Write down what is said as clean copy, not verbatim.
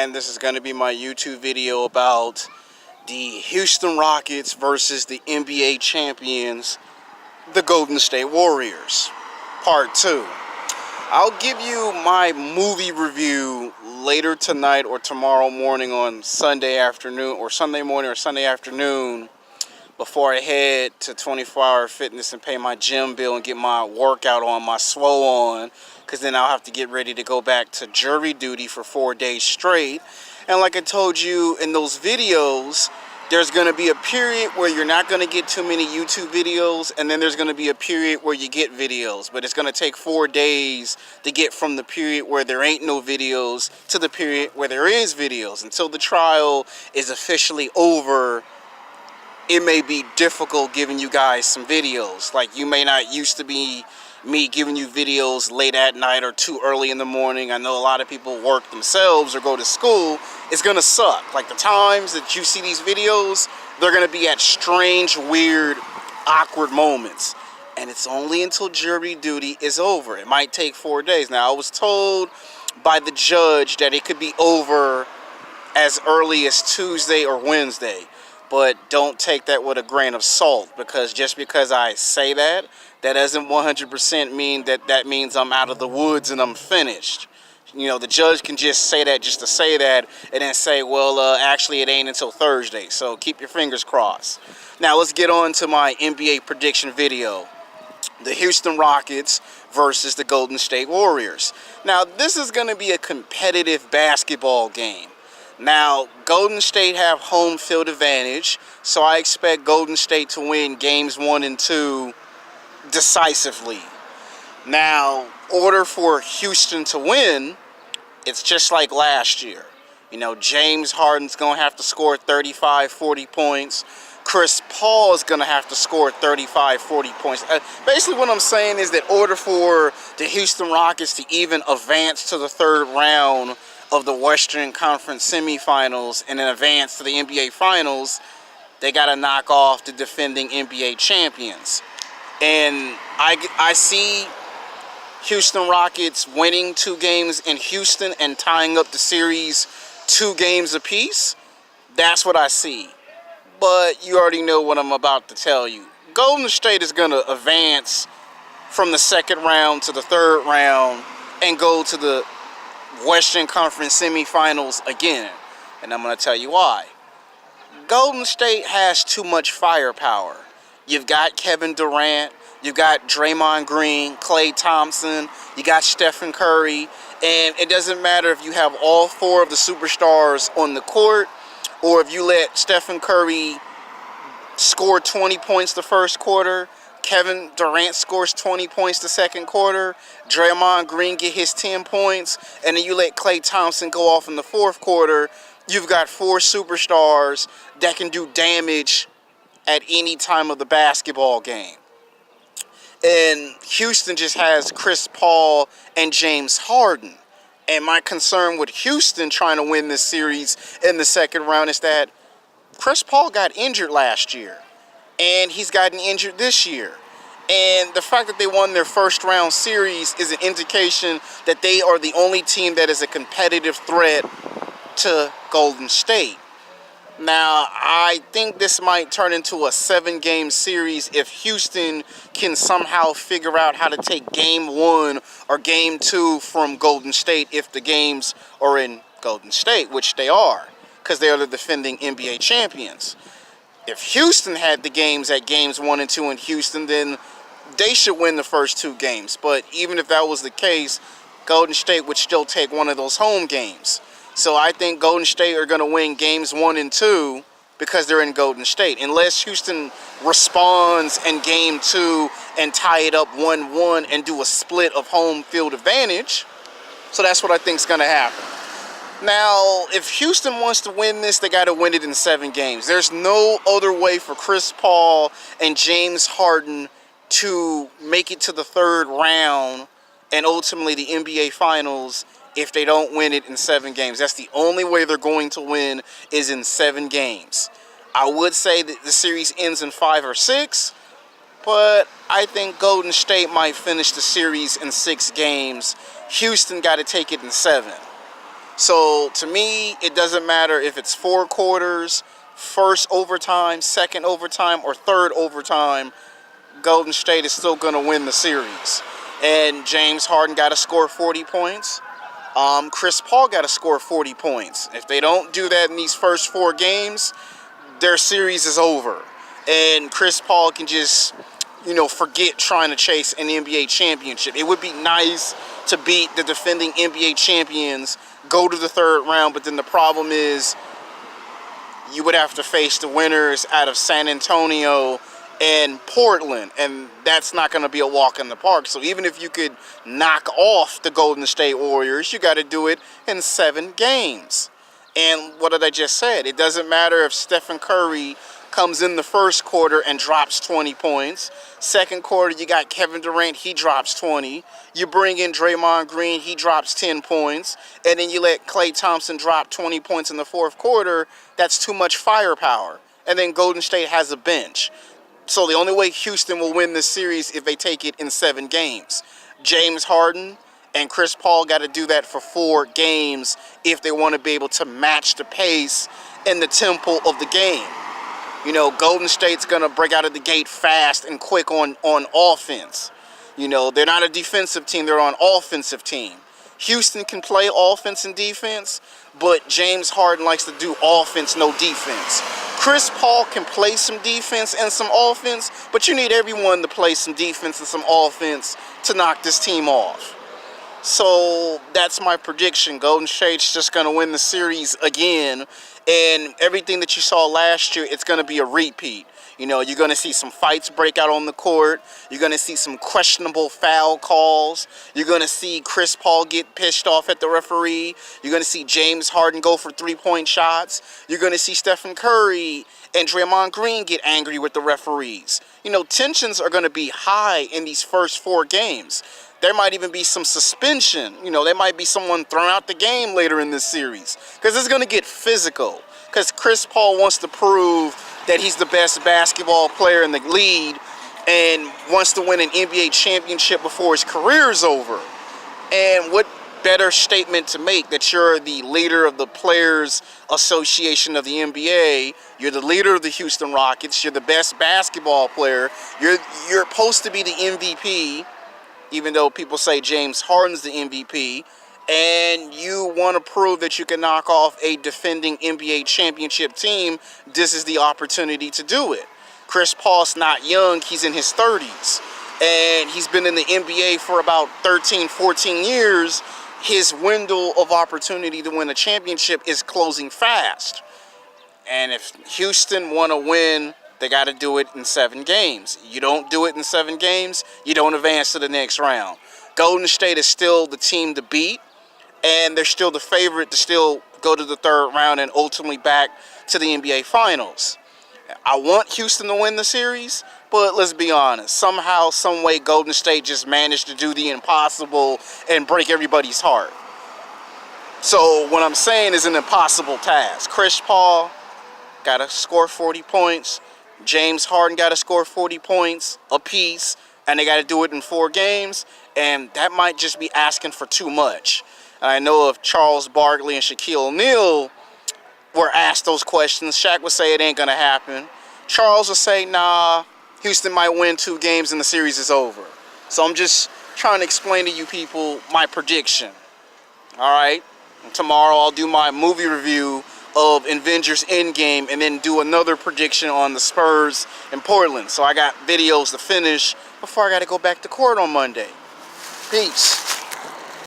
man. This is going to be my YouTube video about the Houston Rockets versus the NBA champions, the Golden State Warriors, part 2. I'll give you my movie review later tonight or tomorrow morning on Sunday afternoon, or Sunday morning or Sunday afternoon, before I head to 24 Hour Fitness and pay my gym bill and get my workout on, my swole on, because then I'll have to get ready to go back to jury duty for 4 days straight. And like I told you in those videos, there's going to be a period where you're not going to get too many YouTube videos, and then there's going to be a period where you get videos. But it's going to take 4 days to get from the period where there ain't no videos to the period where there is videos. Until the trial is officially over, it may be difficult giving you guys some videos. Like, you may not used to be me giving you videos late at night or too early in the morning. I know a lot of people work themselves or go to school. It's gonna suck. Like, the times that you see these videos, they're gonna be at strange, weird, awkward moments. And it's only until jury duty is over. It might take 4 days. Now, I was told by the judge that it could be over as early as Tuesday or Wednesday. But don't take that with a grain of salt, because just because I say that, that doesn't 100% mean that means I'm out of the woods and I'm finished. You know, the judge can just say that just to say that, and then say, well, actually it ain't until Thursday, so keep your fingers crossed. Now let's get on to my NBA prediction video. The Houston Rockets versus the Golden State Warriors. Now, this is going to be a competitive basketball game. Now, Golden State have home field advantage, so I expect Golden State to win games 1 and 2 decisively. Now, order for Houston to win, it's just like last year. You know, James Harden's going to have to score 35, 40 points. Chris Paul is going to have to score 35, 40 points. Basically, what I'm saying is that in order for the Houston Rockets to even advance to the third round of the Western Conference semifinals and then advance to the NBA Finals, they got to knock off the defending NBA champions. And I see Houston Rockets winning 2 games in Houston and tying up the series 2 games apiece. That's what I see. But you already know what I'm about to tell you. Golden State is going to advance from the second round to the third round and go to the Western Conference semifinals again. And I'm going to tell you why. Golden State has too much firepower. You've got Kevin Durant, you've got Draymond Green, Klay Thompson, you got Stephen Curry, and it doesn't matter if you have all 4 of the superstars on the court, or if you let Stephen Curry score 20 points the first quarter, Kevin Durant scores 20 points the second quarter, Draymond Green get his 10 points, and then you let Klay Thompson go off in the fourth quarter. You've got 4 superstars that can do damage at any time of the basketball game. And Houston just has Chris Paul and James Harden. And my concern with Houston trying to win this series in the second round is that Chris Paul got injured last year, and he's gotten injured this year. And the fact that they won their first round series is an indication that they are the only team that is a competitive threat to Golden State. Now, I think this might turn into a 7-game series if Houston can somehow figure out how to take game 1 or game 2 from Golden State if the games are in Golden State, which they are, because they are the defending NBA champions. If Houston had the games at games 1 and 2 in Houston, then they should win the first 2 games. But even if that was the case, Golden State would still take one of those home games. So I think Golden State are going to win games 1 and 2 because they're in Golden State. Unless Houston responds in game 2 and tie it up 1-1 and do a split of home field advantage. So that's what I think is going to happen. Now, if Houston wants to win this, they got to win it in 7 games. There's no other way for Chris Paul and James Harden to make it to the third round and ultimately the NBA Finals if they don't win it in 7 games. That's the only way they're going to win, is in 7 games. I would say that the series ends in 5 or 6, but I think Golden State might finish the series in 6 games. Houston got to take it in 7. So to me, it doesn't matter if it's 4 quarters, first overtime, second overtime, or third overtime. Golden State is still going to win the series. And James Harden got to score 40 points. Chris Paul got to score 40 points. If they don't do that in these first 4 games, their series is over. And Chris Paul can just, forget trying to chase an NBA championship. It would be nice to beat the defending NBA champions, go to the 3rd round, but then the problem is you would have to face the winners out of San Antonio and Portland, and that's not going to be a walk in the park. So even if you could knock off the Golden State Warriors, you got to do it in 7 games. And what did I just say? It doesn't matter if Stephen Curry comes in the first quarter and drops 20 points. Second quarter, you got Kevin Durant, he drops 20. You bring in Draymond Green, he drops 10 points. And then you let Klay Thompson drop 20 points in the fourth quarter. That's too much firepower. And then Golden State has a bench. So the only way Houston will win this series if they take it in 7 games. James Harden and Chris Paul got to do that for 4 games if they want to be able to match the pace and the tempo of the game. Golden State's going to break out of the gate fast and quick on offense. They're not a defensive team, they're an offensive team. Houston can play offense and defense, but James Harden likes to do offense, no defense. Chris Paul can play some defense and some offense, but you need everyone to play some defense and some offense to knock this team off. So that's my prediction. Golden State's just going to win the series again. And everything that you saw last year, it's going to be a repeat. You're going to see some fights break out on the court. You're going to see some questionable foul calls. You're going to see Chris Paul get pissed off at the referee. You're going to see James Harden go for 3-point shots. You're going to see Stephen Curry and Draymond Green get angry with the referees. Tensions are going to be high in these first 4 games. There might even be some suspension. There might be someone thrown out the game later in this series. Because it's going to get physical. Because Chris Paul wants to prove that he's the best basketball player in the league and wants to win an NBA championship before his career is over. And what better statement to make that you're the leader of the Players Association of the NBA, you're the leader of the Houston Rockets, you're the best basketball player, you're supposed to be the MVP, even though people say James Harden's the MVP, and you want to prove that you can knock off a defending NBA championship team, this is the opportunity to do it. Chris Paul's not young, he's in his 30s, and he's been in the NBA for about 13, 14 years. His window of opportunity to win a championship is closing fast. And if Houston want to win, they got to do it in 7 games. You don't do it in 7 games, you don't advance to the next round. Golden State is still the team to beat, and they're still the favorite to still go to the 3rd round and ultimately back to the NBA Finals. I want Houston to win the series, but let's be honest. Somehow, some way, Golden State just managed to do the impossible and break everybody's heart. So what I'm saying is an impossible task. Chris Paul got to score 40 points. James Harden got to score 40 points apiece, and they got to do it in 4 games, and that might just be asking for too much. And I know if Charles Barkley and Shaquille O'Neal were asked those questions, Shaq would say it ain't going to happen. Charles would say, nah, Houston might win 2 games and the series is over. So I'm just trying to explain to you people my prediction. All right? And tomorrow I'll do my movie review of Avengers Endgame and then do another prediction on the Spurs in Portland. So I got videos to finish before I got to go back to court on Monday. Peace.